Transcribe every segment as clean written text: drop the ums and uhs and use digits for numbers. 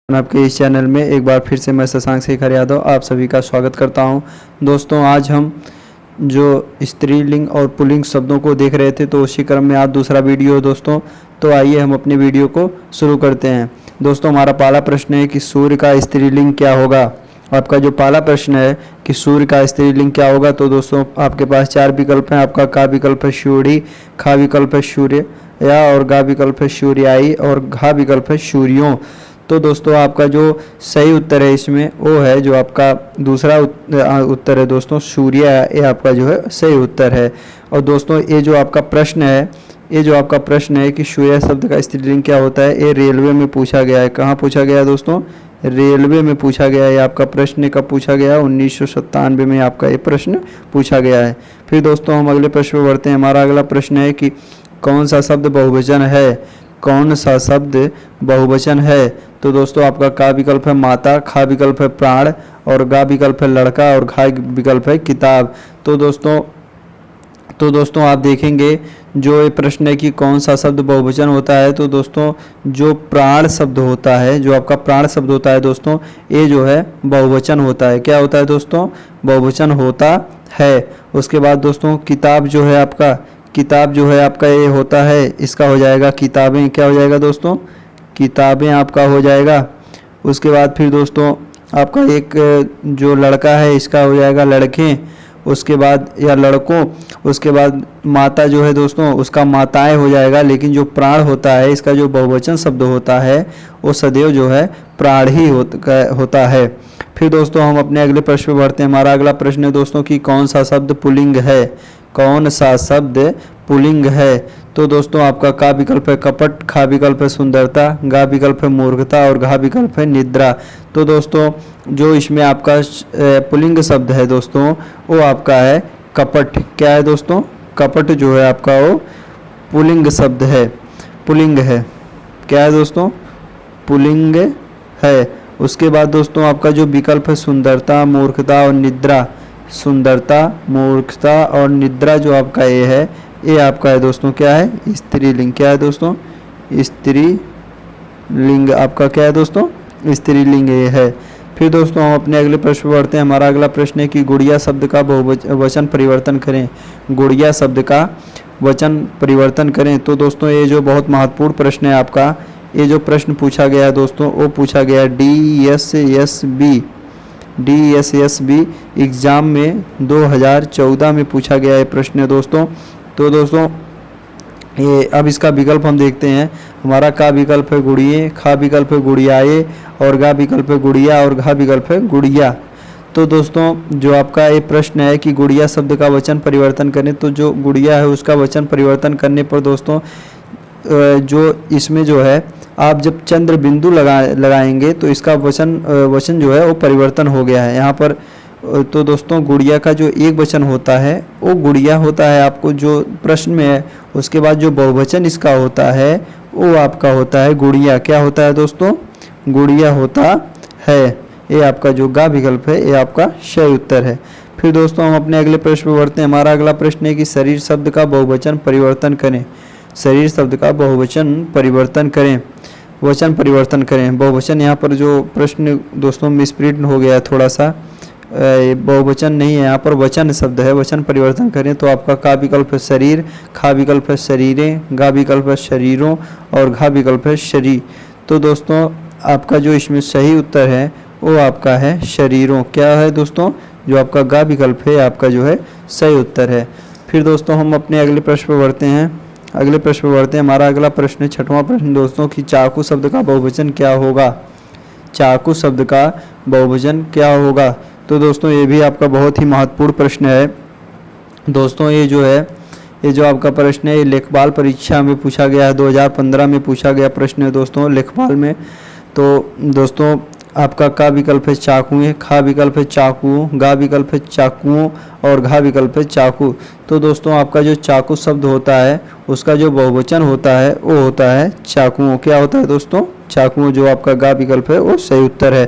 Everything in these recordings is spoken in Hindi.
आपके इस चैनल में एक बार फिर से मैं शशांक शेखर यादव आप सभी का स्वागत करता हूं। दोस्तों, आज हम जो स्त्रीलिंग और पुल्लिंग शब्दों को देख रहे थे, तो उसी क्रम में आज दूसरा वीडियो है दोस्तों। तो आइए हम अपने वीडियो को शुरू करते हैं। दोस्तों, हमारा पहला प्रश्न है कि सूर्य का स्त्रीलिंग क्या होगा। आपका जो पहला प्रश्न है कि सूर्य का स्त्रीलिंग क्या होगा, तो दोस्तों आपके पास चार विकल्प हैं। आपका का विकल्प है सूर्य, खा विकल्प है सूर्य या और गा विकल्प है सूर्याई और घा विकल्प है सूर्यों। तो दोस्तों आपका जो सही उत्तर है इसमें वो है जो आपका दूसरा उत्तर है दोस्तों, सूर्य। ये आपका जो है सही उत्तर है। और दोस्तों ये जो आपका प्रश्न है कि सूर्य शब्द का स्त्रीलिंग क्या होता है, ये रेलवे में पूछा गया है। कहाँ पूछा गया है दोस्तों? रेलवे में पूछा गया है। आपका प्रश्न कब पूछा गया? 1997 में आपका ये प्रश्न पूछा गया है। फिर दोस्तों हम अगले प्रश्न पर बढ़ते हैं। हमारा अगला प्रश्न है कि कौन सा शब्द बहुवचन है? कौन सा शब्द बहुवचन है? तो दोस्तों आपका का विकल्प है माता, खा विकल्प है प्राण और गा विकल्प है लड़का और घा विकल्प है किताब। तो दोस्तों आप देखेंगे जो ये प्रश्न है कि कौन सा शब्द बहुवचन होता है, तो दोस्तों जो प्राण शब्द होता है, जो आपका प्राण शब्द होता है दोस्तों, ये जो है बहुवचन होता है। क्या होता है दोस्तों? बहुवचन होता है। उसके बाद दोस्तों किताब जो है आपका ये होता है, इसका हो जाएगा किताबें। क्या हो जाएगा दोस्तों? किताबें आपका हो जाएगा। उसके बाद फिर दोस्तों आपका एक जो लड़का है इसका हो जाएगा लड़के, उसके बाद या लड़कों। उसके बाद माता जो है दोस्तों उसका माताएं हो जाएगा। लेकिन जो प्राण होता है इसका जो बहुवचन शब्द होता है वो सदैव जो है प्राण ही होता है। फिर दोस्तों हम अपने अगले प्रश्न पर बढ़ते हैं। हमारा अगला प्रश्न है दोस्तों कि कौन सा शब्द पुल्लिंग है? कौन सा शब्द पुल्लिंग है? तो दोस्तों आपका का विकल्प है कपट, खा विकल्प है सुंदरता, गा विकल्प है मूर्खता और घा विकल्प है निद्रा। तो दोस्तों जो इसमें आपका पुल्लिंग शब्द है दोस्तों वो आपका है कपट। क्या है दोस्तों? कपट जो है आपका वो पुल्लिंग शब्द है, पुल्लिंग है। क्या है दोस्तों? पुल्लिंग है। उसके बाद दोस्तों आपका जो विकल्प है सुंदरता, मूर्खता और निद्रा। सुंदरता, मूर्खता और निद्रा जो आपका ये आपका है दोस्तों क्या है? स्त्रीलिंग। क्या है दोस्तों? स्त्रीलिंग आपका क्या है दोस्तों? स्त्रीलिंग ये है। फिर दोस्तों हम अपने अगले प्रश्न पर बढ़ते हैं। हमारा अगला प्रश्न है कि गुड़िया शब्द का वचन परिवर्तन करें। गुड़िया शब्द का वचन परिवर्तन करें। तो दोस्तों ये जो बहुत महत्वपूर्ण प्रश्न है आपका, ये जो प्रश्न पूछा गया है दोस्तों वो पूछा गया DSSB एग्ज़ाम में 2014 में पूछा गया है प्रश्न है दोस्तों। तो दोस्तों ये अब इसका विकल्प हम देखते हैं। हमारा का विकल्प है गुड़िये, खा विकल्प है गुड़ियाए और गा विकल्प है गुड़िया और घा विकल्प है गुड़िया। तो दोस्तों जो आपका ये प्रश्न है कि गुड़िया शब्द का वचन परिवर्तन करें, तो जो गुड़िया है उसका वचन परिवर्तन करने पर दोस्तों जो इसमें जो है आप जब चंद्र बिंदु लगाएंगे तो इसका वचन जो है वो परिवर्तन हो गया है यहाँ पर। तो दोस्तों गुड़िया का जो एक वचन होता है वो गुड़िया होता है आपको जो प्रश्न में है। उसके बाद जो बहुवचन इसका होता है वो आपका होता है गुड़िया। क्या होता है दोस्तों? गुड़िया होता है। ये आपका जो गा विकल्प है ये आपका सही उत्तर है। फिर दोस्तों हम अपने अगले प्रश्न पर बढ़ते हैं। हमारा अगला प्रश्न है कि शरीर शब्द का बहुवचन परिवर्तन करें। शरीर शब्द का बहुवचन परिवर्तन करें, वचन परिवर्तन करें। बहुवचन यहाँ पर जो प्रश्न दोस्तों मिसप्रिंट हो गया थोड़ा सा, बहुवचन नहीं है यहाँ पर वचन शब्द है। वचन परिवर्तन करें तो आपका का विकल्प है शरीर, खा विकल्प है शरीरें, गा विकल्प है शरीरों और घा विकल्प है शरीर। तो दोस्तों आपका जो इसमें सही उत्तर है वो आपका है शरीरों। क्या है दोस्तों? जो आपका गा विकल्प है आपका जो है सही उत्तर है। फिर दोस्तों हम अपने अगले प्रश्न पर बढ़ते हैं। हमारा अगला प्रश्न है छठवां प्रश्न दोस्तों कि चाकू शब्द का बहुवचन क्या होगा? चाकू शब्द का बहुवचन क्या होगा? तो दोस्तों ये भी आपका बहुत ही महत्वपूर्ण प्रश्न है दोस्तों। ये जो आपका प्रश्न है ये लेखपाल परीक्षा में पूछा गया है, 2015 में पूछा गया प्रश्न है दोस्तों लेखपाल में। तो दोस्तों आपका का विकल्प है चाकुएं, खा विकल्प है चाकुओं, गा विकल्प है चाकुओं और घा विकल्प है चाकू। तो दोस्तों आपका जो चाकू शब्द होता है उसका जो बहुवचन होता है वो होता है चाकुओं। क्या होता है दोस्तों? चाकुओं। जो आपका गा विकल्प है वो सही उत्तर है।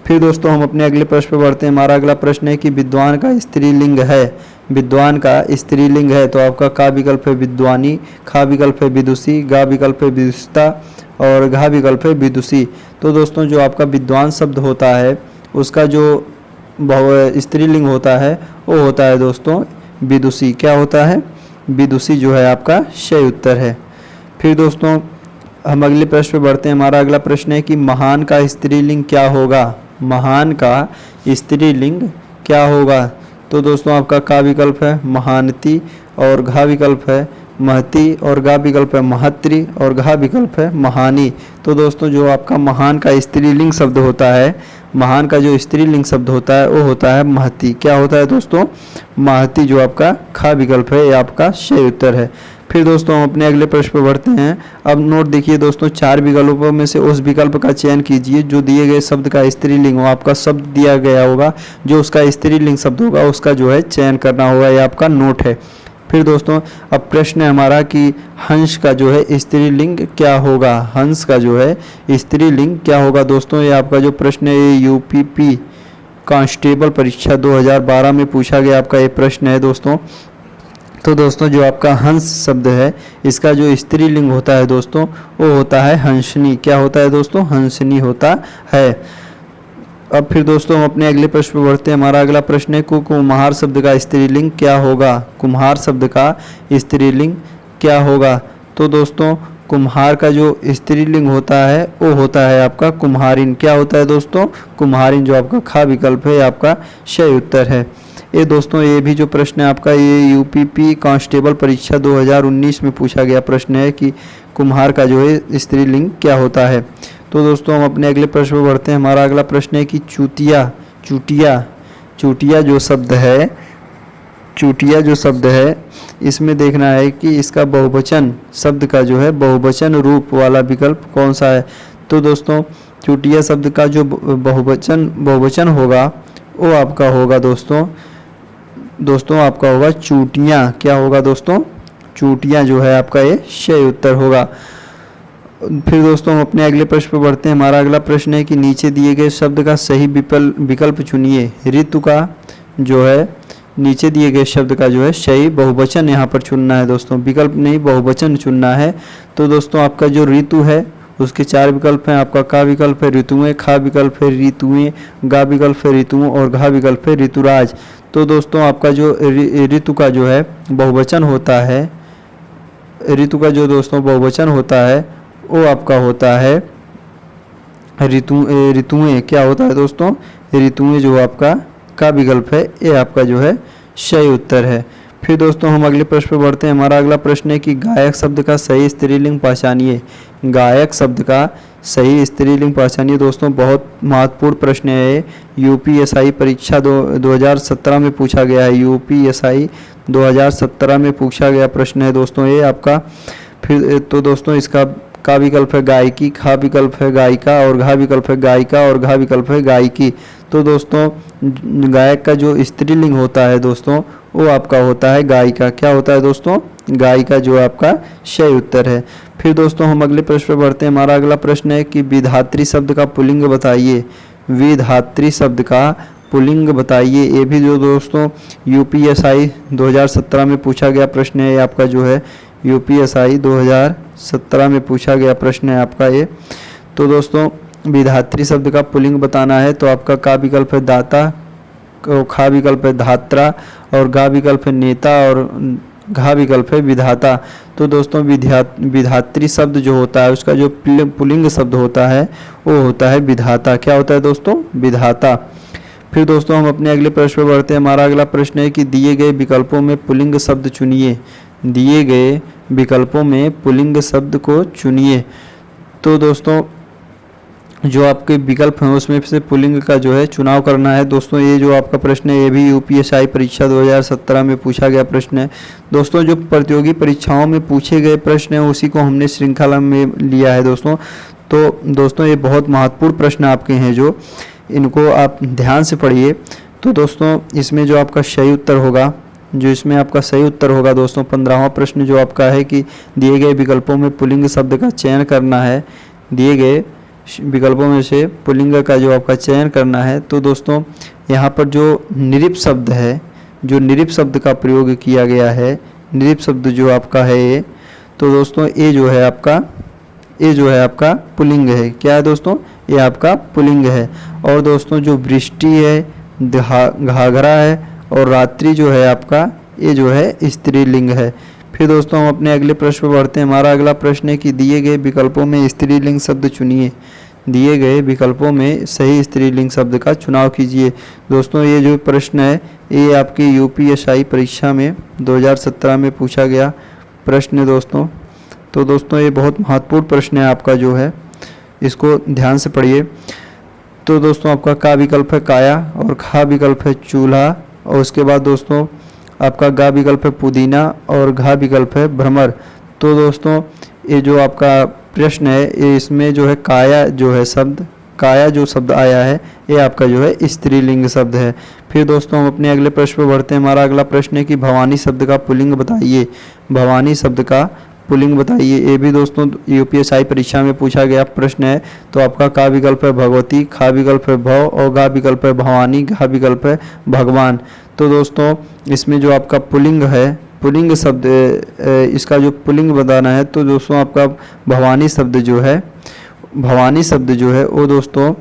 फिर दोस्तों हम अपने अगले प्रश्न पर बढ़ते हैं। हमारा अगला प्रश्न है कि विद्वान का स्त्रीलिंग है। विद्वान का स्त्रीलिंग है तो आपका का विकल्प है विद्वानी, खा विकल्प है विदुषी, गा विकल्प है विदुषिता और घा विकल्प है विदुषी। तो दोस्तों जो आपका विद्वान शब्द होता है उसका जो स्त्रीलिंग होता है वो होता है दोस्तों विदुषी। क्या होता है? विदुषी जो है आपका सही उत्तर है। फिर दोस्तों हम अगले प्रश्न पे बढ़ते हैं। हमारा अगला प्रश्न है कि महान का स्त्रीलिंग क्या होगा? महान का स्त्रीलिंग क्या होगा? तो दोस्तों आपका का विकल्प है महानती और घा विकल्प है महती और गा विकल्प है महत्री और घा विकल्प है महानी। तो दोस्तों जो आपका महान का स्त्रीलिंग शब्द होता है, महान का जो स्त्रीलिंग शब्द होता है वो होता है महती। क्या होता है दोस्तों? महती जो आपका खा विकल्प है ये आपका सही उत्तर है। फिर दोस्तों हम अपने अगले प्रश्न पर बढ़ते हैं। अब नोट देखिए दोस्तों, 4 विकल्पों में से उस विकल्प का चयन कीजिए जो दिए गए शब्द का स्त्रीलिंग हो। आपका शब्द दिया गया होगा, जो उसका स्त्रीलिंग शब्द होगा उसका जो है चयन करना होगा, ये आपका नोट है। फिर दोस्तों अब प्रश्न है हमारा कि हंस का जो है स्त्रीलिंग क्या होगा? हंस का जो है स्त्रीलिंग क्या होगा? दोस्तों ये आपका जो प्रश्न है ये यूपीपी कांस्टेबल परीक्षा 2012 में पूछा गया आपका ये प्रश्न है दोस्तों। तो दोस्तों जो आपका हंस शब्द है इसका जो स्त्रीलिंग होता है दोस्तों वो होता है हंसनी। क्या होता है दोस्तों? हंसनी होता है। अब फिर दोस्तों हम अपने अगले प्रश्न पर बढ़ते हैं। हमारा अगला प्रश्न है कुम्हार शब्द का स्त्रीलिंग क्या होगा? कुम्हार शब्द का स्त्रीलिंग क्या होगा? तो दोस्तों कुम्हार का जो स्त्रीलिंग होता है वो होता है आपका कुम्हारिन। क्या होता है दोस्तों? कुम्हारिन जो आपका खा विकल्प है आपका सही उत्तर है। ये दोस्तों ये भी जो प्रश्न है आपका ये यूपीपी कांस्टेबल परीक्षा 2019 में पूछा गया प्रश्न है कि कुम्हार का जो है स्त्रीलिंग क्या होता है। तो दोस्तों हम अपने अगले प्रश्न पर बढ़ते हैं। हमारा अगला प्रश्न है कि चूटिया जो शब्द है, चूटिया जो शब्द है इसमें देखना है कि इसका बहुवचन शब्द का जो है बहुवचन रूप वाला विकल्प कौन सा है। तो दोस्तों चूटिया शब्द का जो बहुवचन होगा वो आपका होगा दोस्तों आपका होगा चूटियाँ। क्या होगा दोस्तों? चूटियाँ जो है आपका ये सही उत्तर होगा। फिर दोस्तों हम अपने अगले प्रश्न पर बढ़ते हैं। हमारा अगला प्रश्न है कि नीचे दिए गए शब्द का सही विकल्प चुनिए। ऋतु का जो है नीचे दिए गए शब्द का जो है सही बहुवचन यहाँ पर चुनना है दोस्तों, विकल्प नहीं बहुवचन चुनना है। तो दोस्तों आपका जो ऋतु है उसके 4 विकल्प हैं। आपका का विकल्प है ऋतुएं, खा विकल्प है ऋतुएं, गा विकल्प है ऋतुओं और घा विकल्प है ऋतुराज। तो दोस्तों आपका जो ऋतु का जो है बहुवचन होता है, ऋतु का जो दोस्तों बहुवचन होता है वो आपका होता है ऋतुएं। क्या होता है दोस्तों? ऋतुएं जो आपका का विकल्प है ये आपका जो है सही उत्तर है। फिर दोस्तों हम अगले प्रश्न पर बढ़ते हैं। हमारा अगला प्रश्न है कि गायक शब्द का सही स्त्रीलिंग पहचानिए। गायक शब्द का सही स्त्रीलिंग पहचानिए। दोस्तों बहुत महत्वपूर्ण प्रश्न है, यूपीएसआई परीक्षा 2017 में पूछा गया है। यूपीएसआई 2017 में पूछा गया प्रश्न है दोस्तों ये आपका। फिर तो दोस्तों इसका का विकल्प है गायकी, खा विकल्प है गायिका और घा विकल्प है गायिका और घा विकल्प है गायकी। तो दोस्तों गायक का जो स्त्रीलिंग होता है दोस्तों वो आपका होता है गायिका। क्या होता है दोस्तों? गायिका जो आपका सही उत्तर है। फिर दोस्तों हम अगले प्रश्न पर बढ़ते हैं। हमारा अगला प्रश्न है कि विधात्री शब्द का पुल्लिंग बताइए। विधात्री शब्द का पुल्लिंग बताइए। ये भी जो दोस्तों यूपीएसआई 2017 में पूछा गया प्रश्न है, आपका जो है यूपीएसआई 2017 में पूछा गया प्रश्न है आपका ये। तो दोस्तों विधात्री शब्द का पुल्लिंग बताना है तो आपका का विकल्प है दाता, खा विकल्प है धात्रा और गा विकल्प है नेता और घा विकल्प है विधाता। तो दोस्तों विधात्री शब्द जो होता है उसका जो पुल्लिंग शब्द होता है वो होता है विधाता। क्या होता है दोस्तों? विधाता। फिर दोस्तों हम अपने अगले प्रश्न पर बढ़ते हैं। हमारा अगला प्रश्न है कि दिए गए विकल्पों में पुल्लिंग शब्द चुनिए। दिए गए विकल्पों में पुल्लिंग शब्द को चुनिए। तो दोस्तों जो आपके विकल्प हैं उसमें से पुल्लिंग का जो है चुनाव करना है। दोस्तों ये जो आपका प्रश्न है ये भी यूपीएसआई परीक्षा 2017 में पूछा गया प्रश्न है। दोस्तों जो प्रतियोगी परीक्षाओं में पूछे गए प्रश्न हैं उसी को हमने श्रृंखला में लिया है दोस्तों। तो दोस्तों ये बहुत महत्वपूर्ण प्रश्न आपके हैं जो इनको आप ध्यान से पढ़िए। तो दोस्तों इसमें जो आपका सही उत्तर होगा, जो इसमें आपका सही उत्तर होगा दोस्तों 15वां प्रश्न जो आपका है कि दिए गए विकल्पों में पुल्लिंग शब्द का चयन करना है। दिए गए विकल्पों में से पुल्लिंग का जो आपका चयन करना है। तो दोस्तों यहाँ पर जो निरिप शब्द है, जो निरिप शब्द का प्रयोग किया गया है, निरिप शब्द जो आपका है ये, तो दोस्तों ये जो है आपका ये जो है आपका पुल्लिंग है। क्या है दोस्तों? ये आपका पुल्लिंग है। और दोस्तों जो वृष्टि है, घाघरा है और रात्रि जो है आपका, ये जो है स्त्रीलिंग है। फिर दोस्तों हम अपने अगले प्रश्न पर बढ़ते हैं। हमारा अगला प्रश्न है कि दिए गए विकल्पों में स्त्रीलिंग शब्द चुनिए। दिए गए विकल्पों में सही स्त्रीलिंग शब्द का चुनाव कीजिए। दोस्तों ये जो प्रश्न है ये आपकी यूपीएसआई परीक्षा में 2017 में पूछा गया प्रश्न है दोस्तों। तो दोस्तों ये बहुत महत्वपूर्ण प्रश्न है आपका जो है, इसको ध्यान से पढ़िए। तो दोस्तों आपका का विकल्प है काया और खा विकल्प है चूल्हा और उसके बाद दोस्तों आपका गा विकल्प है पुदीना और घा विकल्प है भ्रमर। तो दोस्तों ये जो आपका प्रश्न है ये इसमें जो है काया जो है शब्द, काया जो शब्द आया है ये आपका जो है स्त्रीलिंग शब्द है। फिर दोस्तों हम अपने अगले प्रश्न पर बढ़ते हैं। हमारा अगला प्रश्न है कि भवानी शब्द का पुल्लिंग बताइए। भवानी शब्द का पुल्लिंग बताइए। ये भी दोस्तों यूपीएसआई परीक्षा में पूछा गया प्रश्न है। तो आपका का विकल्प है भगवती, खा विकल्प है भव और गा विकल्प है भवानी, घा विकल्प है भगवान। तो दोस्तों इसमें जो आपका पुल्लिंग है, पुल्लिंग शब्द, इसका जो पुल्लिंग बताना है तो दोस्तों आपका भवानी शब्द जो है, भवानी शब्द जो है वो दोस्तों,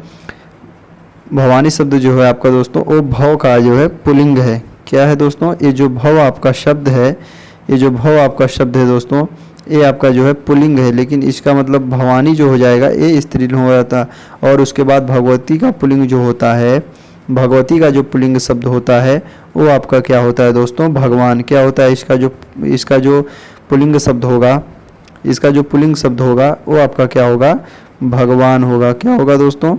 भवानी शब्द जो है आपका दोस्तों वो भव का जो है पुल्लिंग है। क्या है दोस्तों? ये जो भव आपका शब्द है, ये जो भव आपका शब्द है दोस्तों ये आपका जो है पुल्लिंग है, लेकिन इसका मतलब भवानी जो हो जाएगा ये स्त्रीलिंग हो जाता है। और उसके बाद भगवती का पुल्लिंग जो होता है, भगवती का जो पुल्लिंग शब्द होता है वो आपका क्या होता है दोस्तों? भगवान। क्या होता है? इसका जो पुल्लिंग शब्द होगा, इसका जो पुल्लिंग शब्द होगा वो आपका क्या होगा? भगवान होगा। क्या होगा दोस्तों?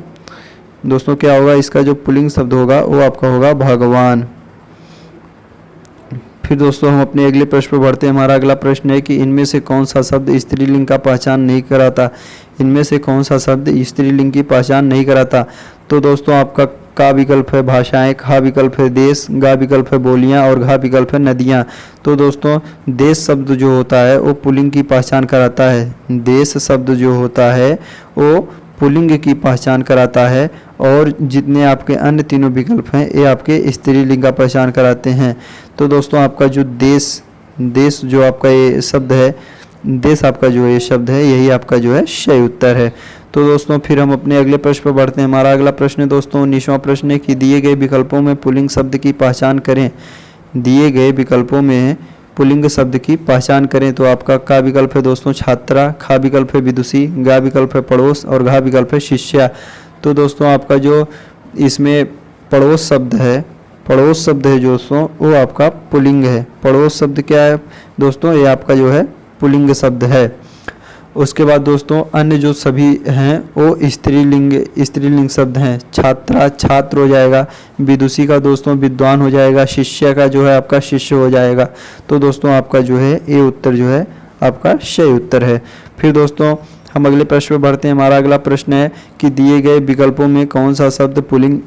दोस्तों क्या होगा? इसका जो पुल्लिंग शब्द होगा वो आपका होगा भगवान। फिर दोस्तों हम अपने अगले प्रश्न पर बढ़ते हैं। हमारा अगला प्रश्न है कि इनमें से कौन सा शब्द स्त्रीलिंग का पहचान नहीं कराता। इनमें से कौन सा शब्द स्त्रीलिंग की पहचान नहीं कराता। तो दोस्तों आपका का विकल्प है भाषाएं, खा विकल्प है देश, गा विकल्प है बोलियां और घा विकल्प है नदियां। तो दोस्तों देश शब्द जो होता है वो पुल्लिंग की पहचान कराता है। देश शब्द जो होता है वो पुल्लिंग की पहचान कराता है और जितने आपके अन्य तीनों विकल्प हैं ये आपके स्त्रीलिंग का पहचान कराते हैं। तो दोस्तों आपका जो देश जो आपका ये शब्द है, देश आपका जो ये शब्द है यही आपका जो है सही उत्तर है। तो दोस्तों फिर हम अपने अगले प्रश्न पर बढ़ते हैं। हमारा अगला प्रश्न है दोस्तों 19वां प्रश्न है कि दिए गए विकल्पों में पुल्लिंग शब्द की पहचान करें। दिए गए विकल्पों में पुल्लिंग शब्द की पहचान करें। तो आपका का विकल्प है दोस्तों छात्रा, खा विकल्प है विदुषी, गा विकल्प है पड़ोस और घा विकल्प है शिष्या। तो दोस्तों आपका जो इसमें पड़ोस शब्द है, पड़ोस शब्द है दोस्तों वो आपका पुल्लिंग है। पड़ोस शब्द क्या है दोस्तों? ये आपका जो है पुल्लिंग शब्द है। उसके बाद दोस्तों अन्य जो सभी हैं वो स्त्रीलिंग शब्द हैं। छात्रा छात्र हो जाएगा, विदुषी का दोस्तों विद्वान हो जाएगा, शिष्य का जो है आपका शिष्य हो जाएगा। तो दोस्तों आपका जो है ये उत्तर जो है आपका सही उत्तर है। फिर दोस्तों हम अगले प्रश्न पर बढ़ते हैं। हमारा अगला प्रश्न है कि दिए गए विकल्पों में कौन सा शब्द पुल्लिंग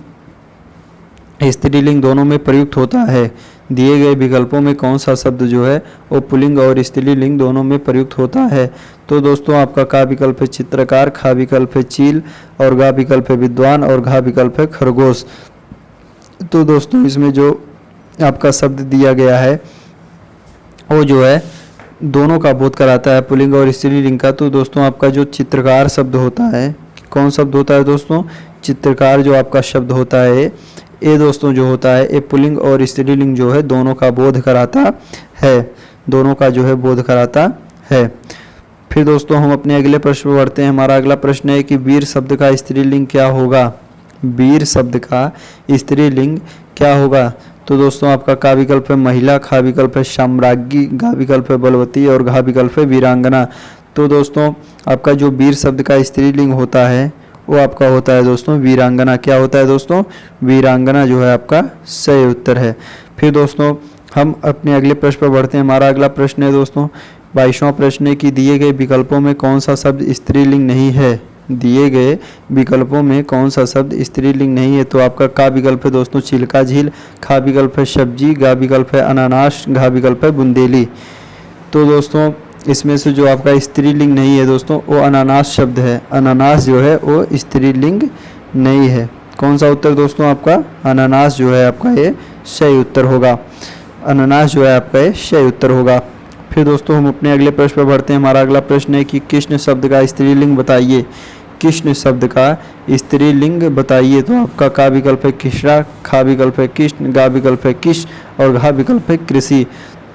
स्त्रीलिंग दोनों में प्रयुक्त होता है। दिए गए विकल्पों में कौन सा शब्द जो है वो पुल्लिंग और स्त्रीलिंग दोनों में प्रयुक्त होता है। तो दोस्तों आपका का विकल्प है चित्रकार, खा विकल्प है चील और गा विकल्प है विद्वान और घा विकल्प है खरगोश। तो दोस्तों इसमें जो आपका शब्द दिया गया है वो जो है दोनों का बोध कराता है, पुल्लिंग और स्त्रीलिंग का। तो दोस्तों आपका जो चित्रकार शब्द होता है, कौन शब्द होता है दोस्तों? चित्रकार जो आपका शब्द होता है ये दोस्तों जो होता है ये पुल्लिंग और स्त्रीलिंग जो है दोनों का बोध कराता है, दोनों का जो है बोध कराता है। फिर दोस्तों हम अपने अगले प्रश्न पर बढ़ते हैं। हमारा अगला प्रश्न है कि वीर शब्द का स्त्रीलिंग क्या होगा। वीर शब्द का स्त्रीलिंग क्या होगा। तो दोस्तों आपका का विकल्प है महिला, खा विकल्प है साम्राज्ञी, गा विकल्प है बलवती और घा विकल्प है वीरांगना। तो दोस्तों आपका जो वीर शब्द का स्त्रीलिंग होता है वो आपका होता है दोस्तों वीरांगना। क्या होता है दोस्तों? वीरांगना जो है आपका सही उत्तर है। फिर दोस्तों हम अपने अगले प्रश्न पर बढ़ते हैं। हमारा अगला प्रश्न है दोस्तों 22वां प्रश्न है कि दिए गए विकल्पों में कौन सा शब्द स्त्रीलिंग नहीं है। दिए गए विकल्पों में कौन सा शब्द स्त्रीलिंग नहीं है। तो आपका का विकल्प है दोस्तों चिल्का झील, खा विकल्प है सब्जी, गा विकल्प है अनानास, घा विकल्प है बुंदेली। तो दोस्तों इसमें से जो आपका स्त्रीलिंग नहीं है दोस्तों वो अनानास शब्द है। अनानास जो है वो स्त्रीलिंग नहीं है। कौन सा उत्तर दोस्तों आपका? अनानास जो है आपका ये सही उत्तर होगा। अनानास जो है आपका ये सही उत्तर होगा। फिर दोस्तों हम अपने अगले प्रश्न पर बढ़ते हैं। हमारा अगला प्रश्न है कि कृष्ण शब्द का स्त्रीलिंग बताइए। कृष्ण शब्द का स्त्रीलिंग बताइए। तो आपका का विकल्प है कृष्णा, खा विकल्प है कृष्ण, गा विकल्प है किश और घा विकल्प है कृषि।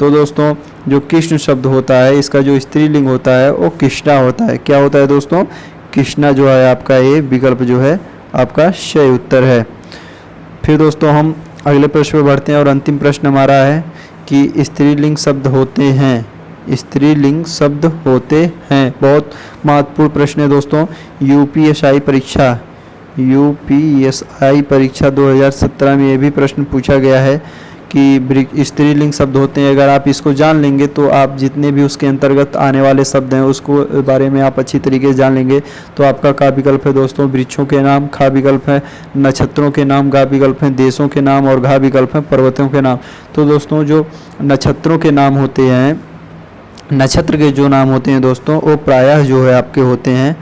तो दोस्तों जो कृष्ण शब्द होता है इसका जो स्त्रीलिंग होता है वो कृष्णा होता है। क्या होता है दोस्तों? कृष्णा जो है आपका ये विकल्प जो है आपका सही उत्तर है। फिर दोस्तों हम अगले प्रश्न पर बढ़ते हैं और अंतिम प्रश्न हमारा है कि स्त्रीलिंग शब्द होते हैं। स्त्रीलिंग शब्द होते हैं, बहुत महत्वपूर्ण प्रश्न है दोस्तों। यूपीएसआई परीक्षा 2017 में ये भी प्रश्न पूछा गया है कि स्त्रीलिंग शब्द होते हैं। अगर आप इसको जान लेंगे तो आप जितने भी उसके अंतर्गत आने वाले शब्द हैं उसको बारे में आप अच्छी तरीके से जान लेंगे। तो आपका का विकल्प है दोस्तों वृक्षों के नाम, खा विकल्प है नक्षत्रों के नाम, गा विकल्प है देशों के नाम और घा विकल्प है पर्वतों के नाम। तो दोस्तों जो नक्षत्रों के नाम होते हैं, नक्षत्र के जो नाम होते हैं दोस्तों वो प्रायः जो है आपके होते हैं,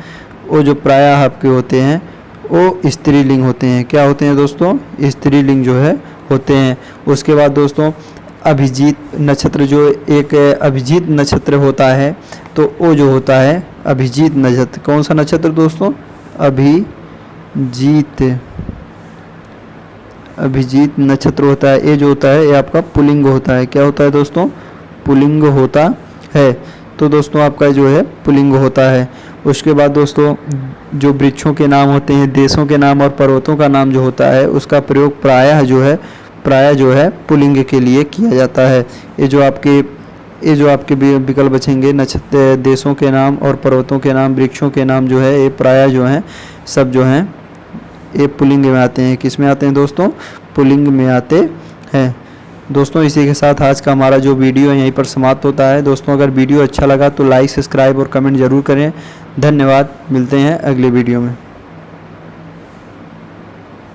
वो जो प्रायः आपके होते हैं वो स्त्रीलिंग होते हैं। क्या होते हैं दोस्तों? स्त्रीलिंग जो है होते हैं। उसके बाद दोस्तों अभिजीत नक्षत्र, जो एक अभिजीत नक्षत्र होता है तो वो जो होता है अभिजीत नक्षत्र, कौन सा नक्षत्र दोस्तों? अभिजीत नक्षत्र होता है। ये जो होता है ये आपका पुल्लिंग होता है। क्या होता है दोस्तों? पुल्लिंग होता है। तो दोस्तों आपका जो है पुल्लिंग होता है। उसके बाद दोस्तों जो वृक्षों के नाम होते हैं, देशों के नाम और पर्वतों का नाम जो होता है उसका प्रयोग प्रायः जो है पुल्लिंग के लिए किया जाता है। ये जो आपके विकल्प बचेंगे नक्षत्र, देशों के नाम और पर्वतों के नाम, वृक्षों के नाम जो है ये प्रायः जो हैं सब जो हैं ये पुल्लिंग में आते हैं। किस में आते हैं दोस्तों? पुल्लिंग में आते हैं। दोस्तों इसी के साथ आज का हमारा जो वीडियो है यहीं पर समाप्त होता है। दोस्तों अगर वीडियो अच्छा लगा तो लाइक, सब्सक्राइब और कमेंट ज़रूर करें। धन्यवाद। मिलते हैं अगले वीडियो में।